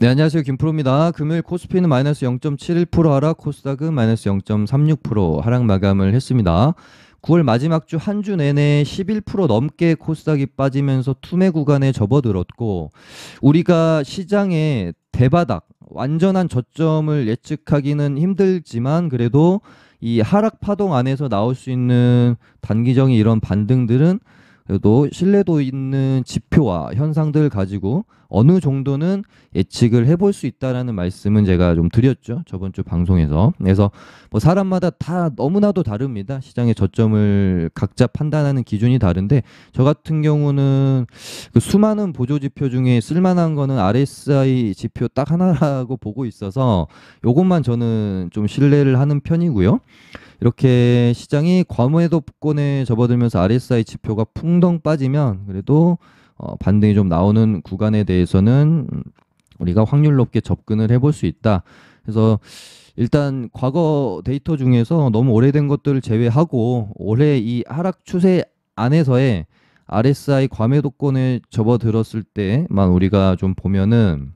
네, 안녕하세요. 김프로입니다. 금요일 코스피는 마이너스 0.71% 하락, 코스닥은 마이너스 0.36% 하락 마감을 했습니다. 9월 마지막 주 한 주 내내 11% 넘게 코스닥이 빠지면서 투매 구간에 접어들었고, 우리가 시장의 대바닥, 완전한 저점을 예측하기는 힘들지만 그래도 이 하락 파동 안에서 나올 수 있는 단기적인 이런 반등들은 그래도 신뢰도 있는 지표와 현상들 가지고 어느 정도는 예측을 해볼 수 있다라는 말씀은 제가 좀 드렸죠. 저번 주 방송에서. 그래서 뭐 사람마다 다 너무나도 다릅니다. 시장의 저점을 각자 판단하는 기준이 다른데 저 같은 경우는 그 수많은 보조 지표 중에 쓸만한 거는 RSI 지표 딱 하나라고 보고 있어서 요것만 저는 좀 신뢰를 하는 편이고요. 이렇게 시장이 과매도권에 접어들면서 RSI 지표가 풍덩 빠지면 그래도 반등이 좀 나오는 구간에 대해서는 우리가 확률 높게 접근을 해볼 수 있다. 그래서 일단 과거 데이터 중에서 너무 오래된 것들을 제외하고 올해 이 하락 추세 안에서의 RSI 과매도권에 접어들었을 때만 우리가 좀 보면은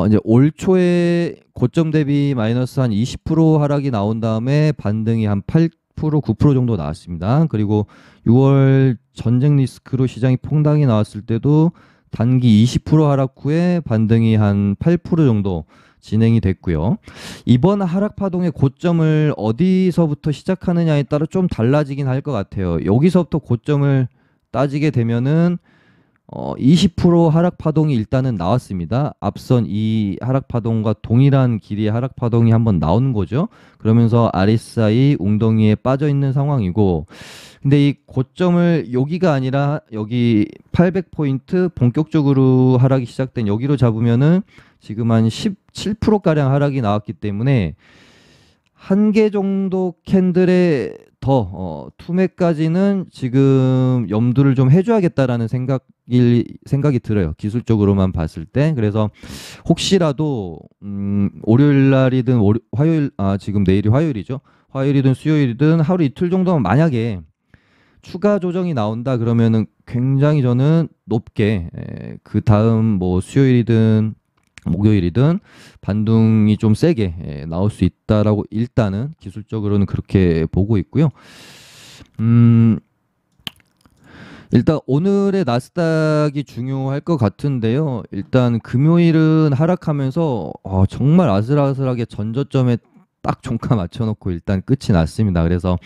이제 올 초에 고점 대비 마이너스 한 20% 하락이 나온 다음에 반등이 한 8%, 9% 정도 나왔습니다. 그리고 6월 전쟁 리스크로 시장이 폭락이 나왔을 때도 단기 20% 하락 후에 반등이 한 8% 정도 진행이 됐고요. 이번 하락 파동의 고점을 어디서부터 시작하느냐에 따라 좀 달라지긴 할 것 같아요. 여기서부터 고점을 따지게 되면은 20% 하락 파동이 일단은 나왔습니다. 앞선 이 하락 파동과 동일한 길이의 하락 파동이 한번 나온 거죠. 그러면서 RSI 웅덩이에 빠져 있는 상황이고, 근데 이 고점을 여기가 아니라 여기 800포인트 본격적으로 하락이 시작된 여기로 잡으면은 지금 한 17%가량 하락이 나왔기 때문에 한 개 정도 캔들에 더 투매까지는 지금 염두를 좀 해줘야겠다라는 생각이 들어요. 기술적으로만 봤을 때. 그래서 혹시라도 월요일 날이든 화요일 지금 내일이 화요일이죠. 화요일이든 수요일이든 하루 이틀 정도만 만약에 추가 조정이 나온다 그러면은 굉장히 저는 높게 그 다음 뭐 수요일이든 목요일이든 반등이 좀 세게 나올 수 있다라고 일단은 기술적으로는 그렇게 보고 있고요. 일단 오늘의 나스닥이 중요할 것 같은데요. 일단 금요일은 하락하면서 정말 아슬아슬하게 전저점에 딱 종가 맞춰놓고 일단 끝이 났습니다. 그래서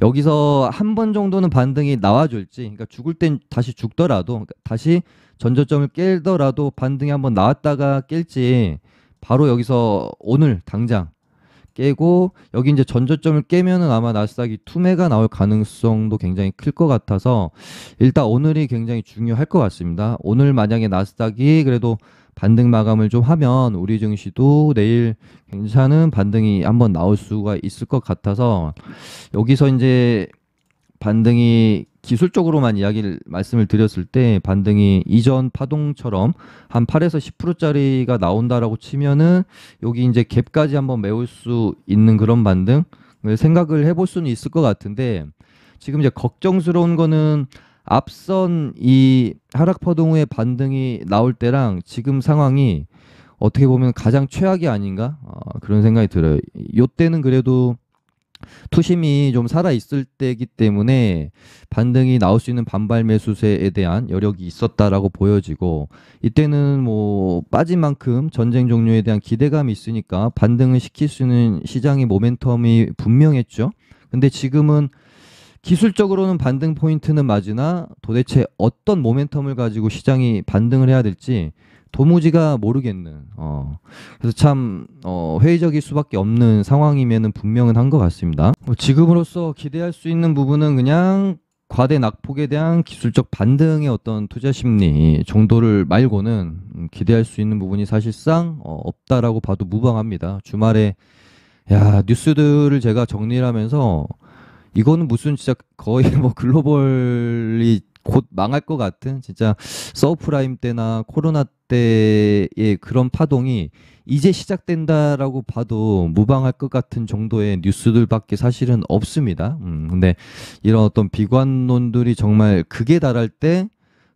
여기서 한 번 정도는 반등이 나와줄지, 그러니까 죽을 땐 다시 죽더라도, 그러니까 다시 전저점을 깨더라도 반등이 한번 나왔다가 깰지, 바로 여기서 오늘 당장 깨고 여기 이제 전저점을 깨면은 아마 나스닥이 투매가 나올 가능성도 굉장히 클 것 같아서 일단 오늘이 굉장히 중요할 것 같습니다. 오늘 만약에 나스닥이 그래도 반등 마감을 좀 하면 우리 증시도 내일 괜찮은 반등이 한번 나올 수가 있을 것 같아서 여기서 이제 반등이 기술적으로만 말씀을 드렸을 때 반등이 이전 파동처럼 한 8에서 10%짜리가 나온다라고 치면은 여기 이제 갭까지 한번 메울 수 있는 그런 반등을 생각을 해볼 수는 있을 것 같은데 지금 이제 걱정스러운 거는 앞선 이 하락 파동 후에 반등이 나올 때랑 지금 상황이 어떻게 보면 가장 최악이 아닌가 그런 생각이 들어요. 요때는 그래도 투심이 좀 살아 있을 때이기 때문에 반등이 나올 수 있는 반발 매수세에 대한 여력이 있었다라고 보여지고 이때는 뭐 빠진 만큼 전쟁 종료에 대한 기대감이 있으니까 반등을 시킬 수 있는 시장의 모멘텀이 분명했죠. 근데 지금은 기술적으로는 반등 포인트는 맞으나 도대체 어떤 모멘텀을 가지고 시장이 반등을 해야 될지 도무지가 모르겠는 그래서 참 회의적일 수밖에 없는 상황이면은 분명은 한 것 같습니다. 지금으로서 기대할 수 있는 부분은 그냥 과대 낙폭에 대한 기술적 반등의 어떤 투자 심리 정도를 말고는 기대할 수 있는 부분이 사실상 없다라고 봐도 무방합니다. 주말에 뉴스들을 제가 정리를 하면서 이거는 무슨 진짜 거의 뭐 글로벌이 곧 망할 것 같은 진짜 서브프라임 때나 코로나 때의 그런 파동이 이제 시작된다라고 봐도 무방할 것 같은 정도의 뉴스들밖에 사실은 없습니다. 근데 이런 어떤 비관론들이 정말 극에 달할 때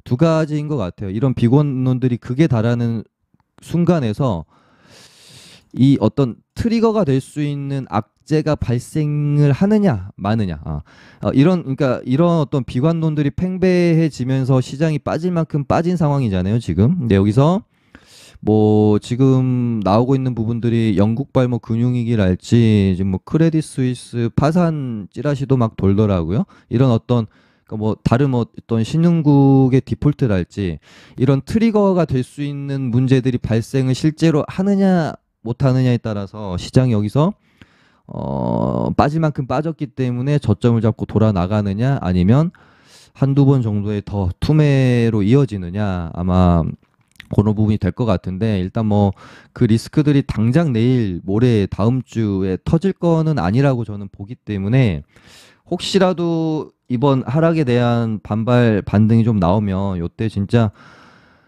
두 가지인 것 같아요. 이런 비관론들이 극에 달하는 순간에서 이 어떤 트리거가 될 수 있는 악재가 발생을 하느냐 마느냐 이런 그러니까 이런 어떤 비관론들이 팽배해지면서 시장이 빠질 만큼 빠진 상황이잖아요 지금. 근데 여기서 뭐 지금 나오고 있는 부분들이 영국발 뭐 금융위기랄지 지금 뭐 크레딧 스위스 파산 찌라시도 막 돌더라고요. 이런 어떤 그러니까 뭐 다른 어떤 신흥국의 디폴트랄지 이런 트리거가 될 수 있는 문제들이 발생을 실제로 하느냐 못하느냐에 따라서 시장이 여기서 빠질 만큼 빠졌기 때문에 저점을 잡고 돌아 나가느냐 아니면 한두 번 정도의 더 투매로 이어지느냐 아마 그런 부분이 될 것 같은데 일단 뭐 그 리스크들이 당장 내일 모레 다음 주에 터질 거는 아니라고 저는 보기 때문에 혹시라도 이번 하락에 대한 반발 반등이 좀 나오면 요때 진짜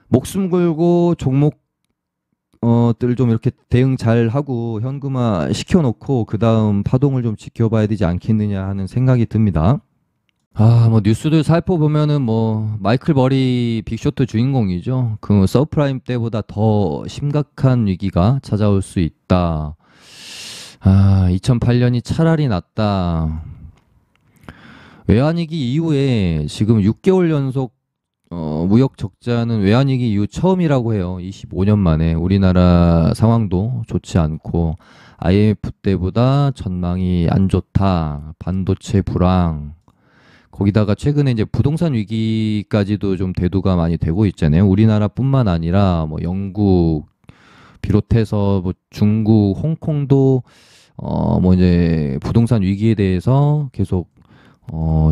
목숨 걸고 종목 들 좀 이렇게 대응 잘 하고 현금화 시켜놓고 그 다음 파동을 좀 지켜봐야 되지 않겠느냐 하는 생각이 듭니다. 뭐 뉴스들 살펴보면은 뭐 마이클 버리 빅쇼트 주인공이죠. 그 서프라임 때보다 더 심각한 위기가 찾아올 수 있다. 2008년이 차라리 낫다. 외환위기 이후에 지금 6개월 연속 무역 적자는 외환위기 이후 처음이라고 해요. 25년 만에. 우리나라 상황도 좋지 않고 IMF 때보다 전망이 안 좋다. 반도체 불황. 거기다가 최근에 이제 부동산 위기까지도 좀 대두가 많이 되고 있잖아요. 우리나라뿐만 아니라 뭐 영국 비롯해서 뭐 중국, 홍콩도 뭐 이제 부동산 위기에 대해서 계속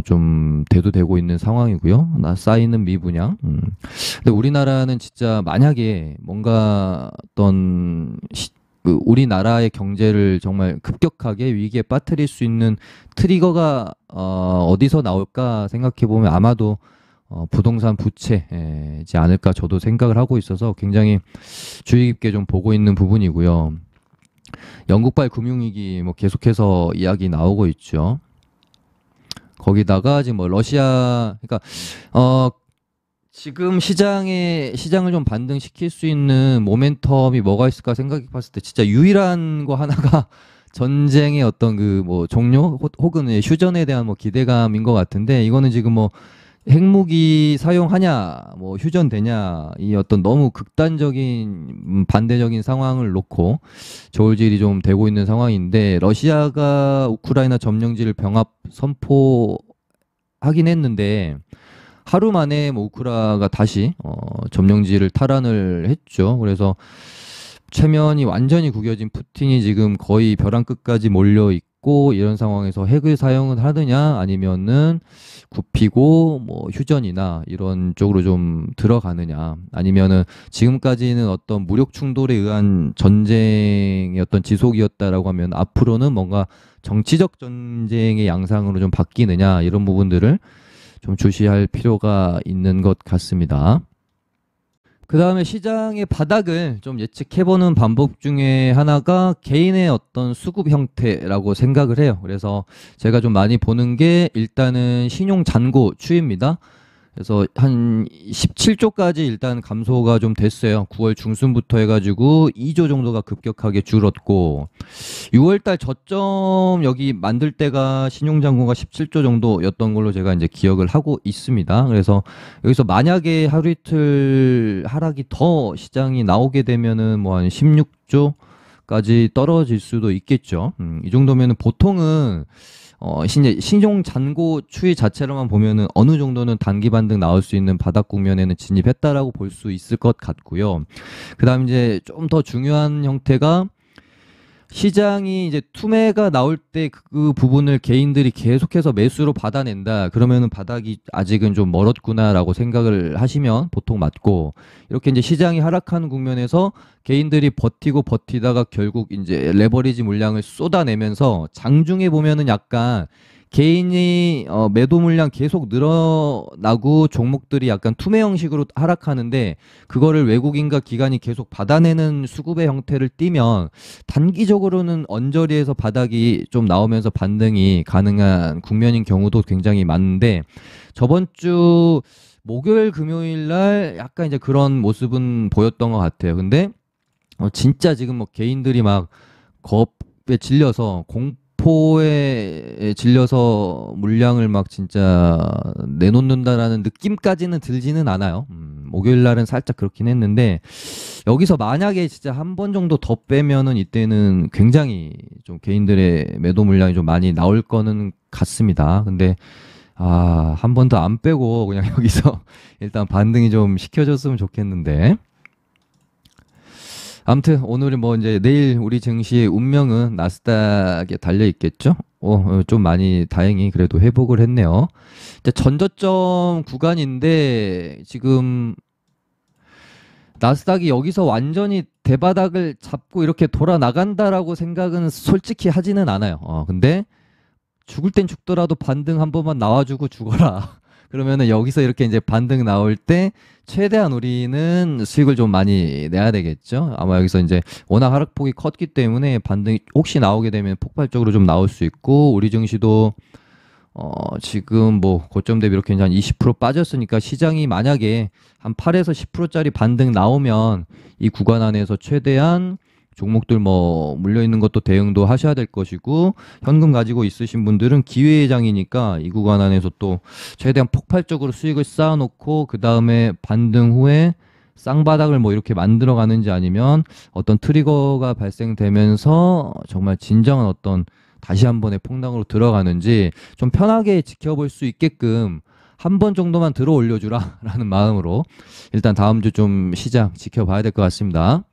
좀 대두되고 있는 상황이고요. 쌓이는 미분양. 근데 우리나라는 진짜 만약에 뭔가 어떤 그 우리나라의 경제를 정말 급격하게 위기에 빠뜨릴 수 있는 트리거가 어디서 나올까 생각해 보면 아마도 부동산 부채지 않을까 저도 생각을 하고 있어서 굉장히 주의 깊게 좀 보고 있는 부분이고요. 영국발 금융위기 뭐 계속해서 이야기 나오고 있죠. 거기다가 지금 뭐 러시아 그러니까 지금 시장을 좀 반등시킬 수 있는 모멘텀이 뭐가 있을까 생각해 봤을 때 진짜 유일한 거 하나가 전쟁의 어떤 그 뭐 종료 혹은 휴전에 대한 뭐 기대감인 것 같은데 이거는 지금 뭐 핵무기 사용하냐 뭐 휴전되냐 이 어떤 너무 극단적인 반대적인 상황을 놓고 저울질이 좀 되고 있는 상황인데 러시아가 우크라이나 점령지를 병합 선포하긴 했는데 하루 만에 뭐 우크라가 다시 점령지를 탈환을 했죠. 그래서 체면이 완전히 구겨진 푸틴이 지금 거의 벼랑 끝까지 몰려 있고 이런 상황에서 핵을 사용을 하느냐 아니면은 굽히고 뭐 휴전이나 이런 쪽으로 좀 들어가느냐 아니면은 지금까지는 어떤 무력 충돌에 의한 전쟁의 어떤 지속이었다라고 하면 앞으로는 뭔가 정치적 전쟁의 양상으로 좀 바뀌느냐 이런 부분들을 좀 주시할 필요가 있는 것 같습니다. 그 다음에 시장의 바닥을 좀 예측해보는 방법 중에 하나가 개인의 어떤 수급 형태라고 생각을 해요. 그래서 제가 좀 많이 보는 게 일단은 신용 잔고 추이입니다. 그래서 한 17조까지 일단 감소가 좀 됐어요. 9월 중순부터 해가지고 2조 정도가 급격하게 줄었고 6월달 저점 여기 만들 때가 신용잔고가 17조 정도였던 걸로 제가 이제 기억을 하고 있습니다. 그래서 여기서 만약에 하루 이틀 하락이 더 시장이 나오게 되면은 뭐 한 16조까지 떨어질 수도 있겠죠. 이 정도면은 보통은 신용 잔고 추이 자체로만 보면은 어느 정도는 단기 반등 나올 수 있는 바닥 국면에는 진입했다라고 볼 수 있을 것 같고요. 그다음 이제 좀 더 중요한 형태가 시장이 이제 투매가 나올 때 그 부분을 개인들이 계속해서 매수로 받아낸다. 그러면은 바닥이 아직은 좀 멀었구나라고 생각을 하시면 보통 맞고 이렇게 이제 시장이 하락하는 국면에서 개인들이 버티고 버티다가 결국 이제 레버리지 물량을 쏟아내면서 장중에 보면은 약간 개인이 매도 물량 계속 늘어나고 종목들이 약간 투매 형식으로 하락하는데 그거를 외국인과 기관이 계속 받아내는 수급의 형태를 띠면 단기적으로는 언저리에서 바닥이 좀 나오면서 반등이 가능한 국면인 경우도 굉장히 많은데 저번 주 목요일 금요일 날 약간 이제 그런 모습은 보였던 것 같아요. 근데 진짜 지금 뭐 개인들이 막 겁에 질려서 공포에 질려서 물량을 막 진짜 내놓는다라는 느낌까지는 들지는 않아요. 목요일 날은 살짝 그렇긴 했는데 여기서 만약에 진짜 한 번 정도 더 빼면은 이때는 굉장히 좀 개인들의 매도 물량이 좀 많이 나올 거는 같습니다. 근데 한 번 더 안 빼고 그냥 여기서 일단 반등이 좀 시켜줬으면 좋겠는데. 아무튼 오늘은 뭐 이제 내일 우리 증시의 운명은 나스닥에 달려 있겠죠? 좀 많이 다행히 그래도 회복을 했네요. 이제 전저점 구간인데 지금 나스닥이 여기서 완전히 대바닥을 잡고 이렇게 돌아 나간다라고 생각은 솔직히 하지는 않아요. 근데 죽을 땐 죽더라도 반등 한 번만 나와주고 죽어라. 그러면은 여기서 이렇게 이제 반등 나올 때 최대한 우리는 수익을 좀 많이 내야 되겠죠. 아마 여기서 이제 워낙 하락폭이 컸기 때문에 반등이 혹시 나오게 되면 폭발적으로 좀 나올 수 있고 우리 증시도 지금 뭐 고점 대비 이렇게 이제 한 20% 빠졌으니까 시장이 만약에 한 8에서 10%짜리 반등 나오면 이 구간 안에서 최대한 종목들 뭐 물려 있는 것도 대응도 하셔야 될 것이고 현금 가지고 있으신 분들은 기회의 장이니까 이 구간 안에서 또 최대한 폭발적으로 수익을 쌓아놓고 그 다음에 반등 후에 쌍바닥을 뭐 이렇게 만들어 가는지 아니면 어떤 트리거가 발생되면서 정말 진정한 어떤 다시 한 번의 폭락으로 들어가는지 좀 편하게 지켜볼 수 있게끔 한 번 정도만 들어 올려주라 라는 마음으로 일단 다음 주 좀 시장 지켜봐야 될 것 같습니다.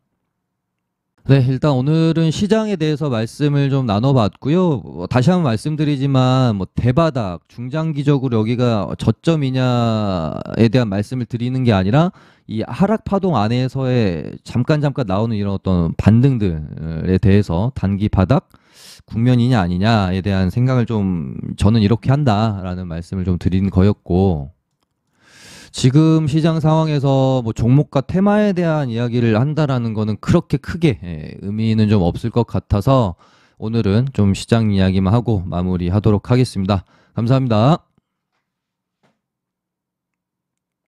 네, 일단 오늘은 시장에 대해서 말씀을 좀 나눠봤고요. 다시 한번 말씀드리지만 뭐 대바닥, 중장기적으로 여기가 저점이냐에 대한 말씀을 드리는 게 아니라 이 하락 파동 안에서의 잠깐 나오는 이런 어떤 반등들에 대해서 단기 바닥 국면이냐 아니냐에 대한 생각을 좀 저는 이렇게 한다라는 말씀을 좀 드린 거였고 지금 시장 상황에서 뭐 종목과 테마에 대한 이야기를 한다라는 거는 그렇게 크게 의미는 좀 없을 것 같아서 오늘은 좀 시장 이야기만 하고 마무리하도록 하겠습니다. 감사합니다.